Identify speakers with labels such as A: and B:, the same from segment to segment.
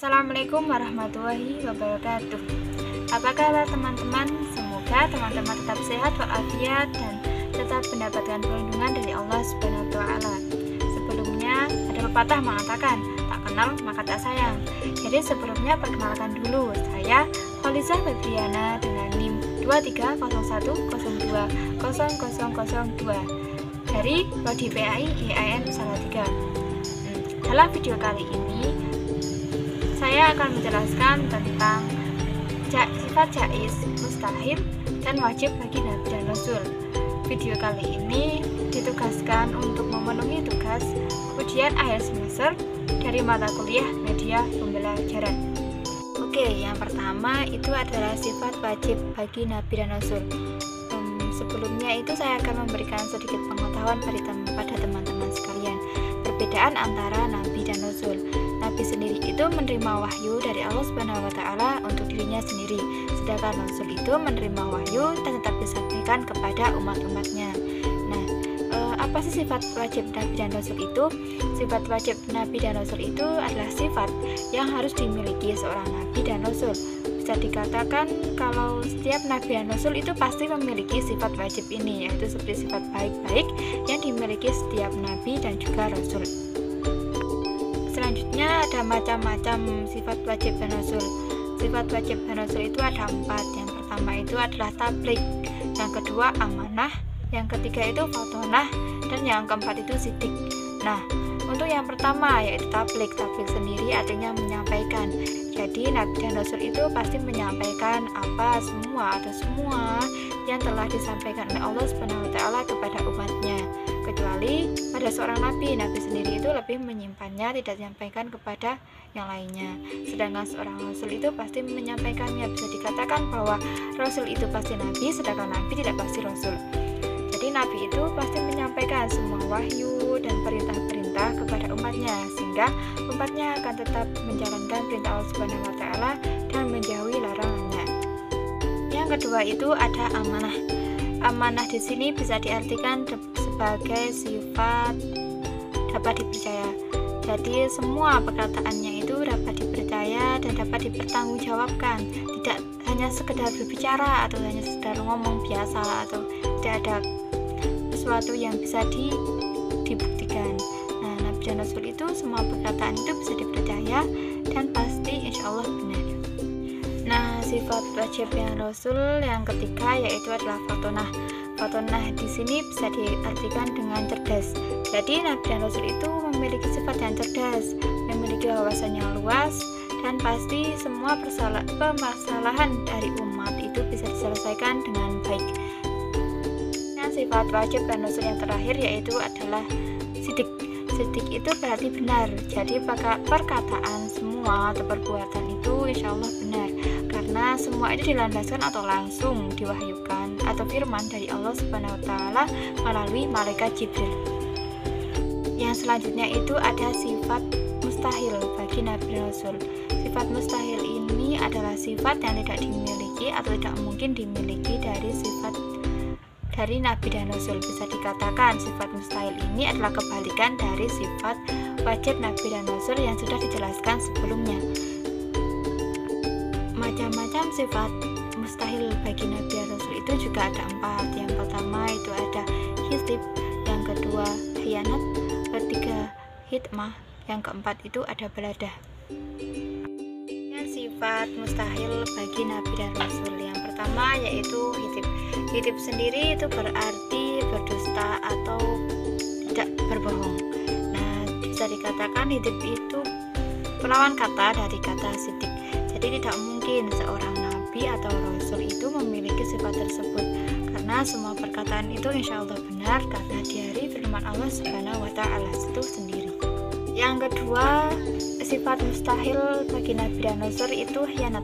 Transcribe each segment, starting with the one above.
A: Assalamualaikum warahmatullahi wabarakatuh. Apa kabar teman-teman? Semoga teman-teman tetap sehat walafiat dan tetap mendapatkan perlindungan dari Allah Subhanahu wa taala. Sebelumnya ada pepatah mengatakan, tak kenal maka tak sayang. Jadi sebelumnya perkenalkan dulu, saya Khalizah Febriana dengan NIM 2301020002 dari Prodi PAI IAIN Salatiga. Dalam video kali ini saya akan menjelaskan tentang sifat jaiz, mustahil, dan wajib bagi Nabi dan Rasul. Video kali ini ditugaskan untuk memenuhi tugas ujian akhir semester dari mata kuliah media pembelajaran. Oke, yang pertama itu adalah sifat wajib bagi Nabi dan Rasul. Sebelumnya itu saya akan memberikan sedikit pengetahuan pada teman-teman sekalian. Perbedaan antara Nabi dan Rasul. Nabi sendiri itu menerima wahyu dari Allah Subhanahu wa taala untuk dirinya sendiri, sedangkan Rasul itu menerima wahyu dan tetap disampaikan kepada umat-umatnya. Nah, apa sih sifat wajib Nabi dan Rasul itu? Sifat wajib Nabi dan Rasul itu adalah sifat yang harus dimiliki seorang Nabi dan Rasul. Bisa dikatakan kalau setiap Nabi dan Rasul itu pasti memiliki sifat wajib ini, yaitu seperti sifat baik-baik yang dimiliki setiap Nabi dan juga Rasul. Selanjutnya ada macam-macam sifat wajib dan Rasul. Sifat wajib dan Rasul itu ada 4. Yang pertama itu adalah tabligh, yang kedua amanah, yang ketiga itu fatonah, dan yang keempat itu sidik. Nah, untuk yang pertama yaitu tabligh. Tabligh sendiri artinya menyampaikan. Jadi Nabi dan Rasul itu pasti menyampaikan semua yang telah disampaikan oleh Allah Subhanahu wa taala kepada umatnya. Kecuali pada seorang nabi sendiri itu lebih menyimpannya, tidak menyampaikan kepada yang lainnya. Sedangkan seorang rasul itu pasti menyampaikannya. Bisa dikatakan bahwa rasul itu pasti nabi, sedangkan nabi tidak pasti rasul. Jadi nabi itu pasti menyampaikan semua wahyu dan perintah-perintah kepada umatnya, sehingga umatnya akan tetap menjalankan perintah Allah Subhanahu wa taala dan menjauhi larangannya. Yang kedua itu ada amanah. Amanah di sini bisa diartikan sebagai sifat dapat dipercaya. Jadi semua perkataannya itu dapat dipercaya dan dapat dipertanggungjawabkan. Tidak hanya sekedar berbicara atau hanya sekedar ngomong biasa, atau tidak ada sesuatu yang bisa dibuktikan. Nah, Nabi dan Rasul itu semua perkataan itu bisa dipercaya dan pasti insya Allah benar. Nah, sifat wajib yang Rasul yang ketiga yaitu adalah fatonah. Fatonah di sini bisa diartikan dengan cerdas. Jadi Nabi dan Rasul itu memiliki sifat yang cerdas, memiliki wawasan yang luas, dan pasti semua permasalahan dari umat itu bisa diselesaikan dengan baik. Nah, sifat wajib dan Rasul yang terakhir yaitu adalah sidik. Sidik itu berarti benar. Jadi perkataan semua atau perbuatan itu insya Allah benar, karena semua itu dilandaskan atau langsung diwahyukan atau firman dari Allah Subhanahu wa taala melalui malaikat Jibril. Yang selanjutnya itu ada sifat mustahil bagi Nabi dan Rasul. Sifat mustahil ini adalah sifat yang tidak dimiliki atau tidak mungkin dimiliki dari Nabi dan Rasul. Bisa dikatakan sifat mustahil ini adalah kebalikan dari sifat wajib Nabi dan Rasul yang sudah dijelaskan sebelumnya. Macam-macam sifat mustahil bagi Nabi dan Rasul itu juga ada 4. Yang pertama itu ada hizib, yang kedua khianat, ketiga hikmah, yang keempat itu ada beladah. Sifat mustahil bagi Nabi dan Rasul yang pertama yaitu hizib. Hizib sendiri itu berarti berdusta atau tidak berbohong. Nah, bisa dikatakan hizib itu melawan kata dari kata sidik. Jadi tidak mungkin seorang nabi atau rasul itu memiliki sifat tersebut, karena semua perkataan itu insya Allah benar karena dari firman Allah Subhanahu wa taala itu sendiri. Yang kedua, sifat mustahil bagi Nabi dan Rasul itu khianat.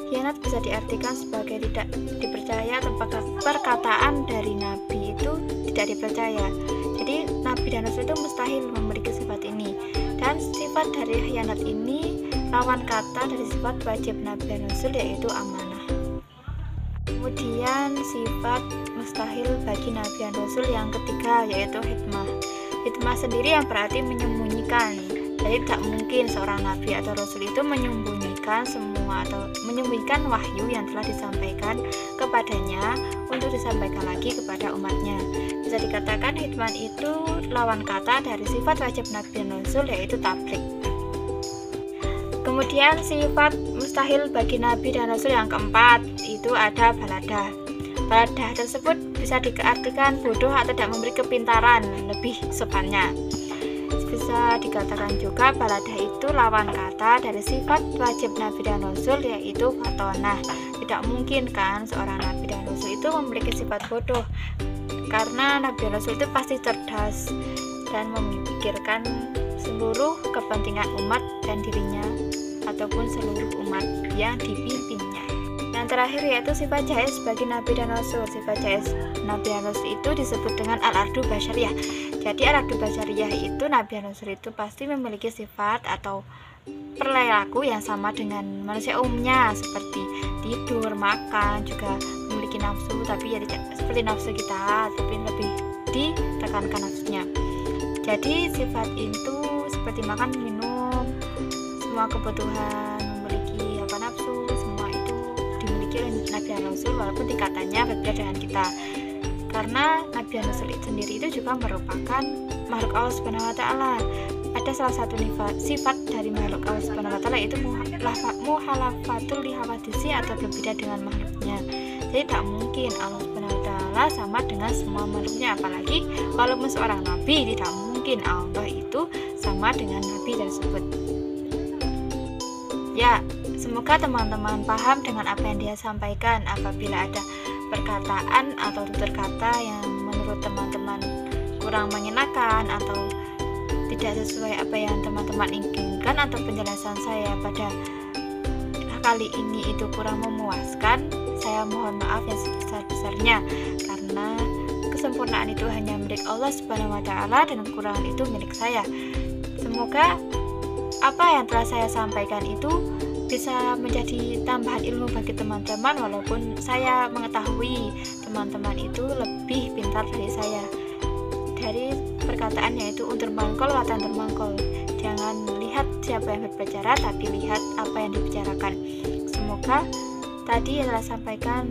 A: Khianat bisa diartikan sebagai tidak dipercaya atau perkataan dari Nabi itu tidak dipercaya. Jadi Nabi dan Rasul itu mustahil memiliki sifat ini. Dan sifat dari khianat ini lawan kata dari sifat wajib Nabi dan Rasul yaitu amanah. Kemudian sifat mustahil bagi Nabi dan Rasul yang ketiga yaitu hikmah. Hikmah sendiri yang berarti menyembunyikan. Jadi tidak mungkin seorang nabi atau rasul itu menyembunyikan semua atau menyembunyikan wahyu yang telah disampaikan kepadanya untuk disampaikan lagi kepada umatnya. Bisa dikatakan hitman itu lawan kata dari sifat wajib nabi dan rasul, yaitu tabligh. Kemudian sifat mustahil bagi nabi dan rasul yang keempat itu ada baladah. Baladah tersebut bisa diartikan bodoh atau tidak memberi kepintaran, lebih sopannya. Bisa dikatakan juga baladah itu lawan kata dari sifat wajib nabi dan rasul, yaitu fatonah. Tidak mungkin kan seorang nabi dan rasul itu memiliki sifat bodoh, karena nabi dan rasul itu pasti cerdas dan memikirkan seluruh kepentingan umat dan dirinya ataupun seluruh umat yang dipimpinnya. Yang terakhir yaitu sifat jaiz bagi nabi dan rasul. Sifat jaiz nabi dan rasul itu disebut dengan al-ardu basyariyah. Jadi al-ardu basyariyah itu nabi dan rasul itu pasti memiliki sifat atau perilaku yang sama dengan manusia umumnya, seperti tidur, makan, juga memiliki nafsu, tapi ya tidak seperti nafsu kita, tapi lebih ditekankan nafsunya. Jadi sifat itu seperti makan, minum, semua kebutuhan, memiliki nafsu, semua itu dimiliki oleh nabi dan rasul, walaupun tingkatannya berbeda dengan kita. Karena nabi dan rasul itu sendiri itu juga merupakan makhluk Allah Subhanahu wa taala. Ada salah satu sifat dari makhluk Allah Subhanahu wa taala, yaitu muhalafatul lihawadisi atau berbeda dengan makhluknya. Jadi tak mungkin Allah Subhanahu wa taala sama dengan semua makhluknya, apalagi walaupun seorang nabi, tidak mungkin Allah itu sama dengan nabi tersebut. Ya, semoga teman-teman paham dengan apa yang dia sampaikan. Apabila ada perkataan atau tutur kata yang menurut teman-teman kurang mengenakan atau tidak sesuai apa yang teman-teman inginkan, atau penjelasan saya pada kali ini itu kurang memuaskan, saya mohon maaf yang sebesar-besarnya, karena kesempurnaan itu hanya milik Allah Subhanahu wa taala dan kekurangan itu milik saya. Semoga apa yang telah saya sampaikan itu bisa menjadi tambahan ilmu bagi teman-teman, walaupun saya mengetahui teman-teman itu lebih pintar dari saya. Dari perkataannya itu untur mangkol watan termangkol. Jangan lihat siapa yang berbicara, tapi lihat apa yang dibicarakan. Semoga tadi yang telah sampaikan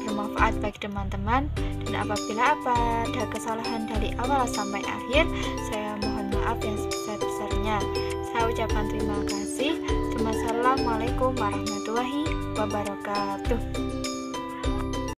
A: bermanfaat bagi teman-teman, dan apabila ada kesalahan dari awal sampai akhir, saya mohon maaf yang sebesar-besarnya. Saya ucapkan terima kasih. Wassalamualaikum warahmatullahi wabarakatuh.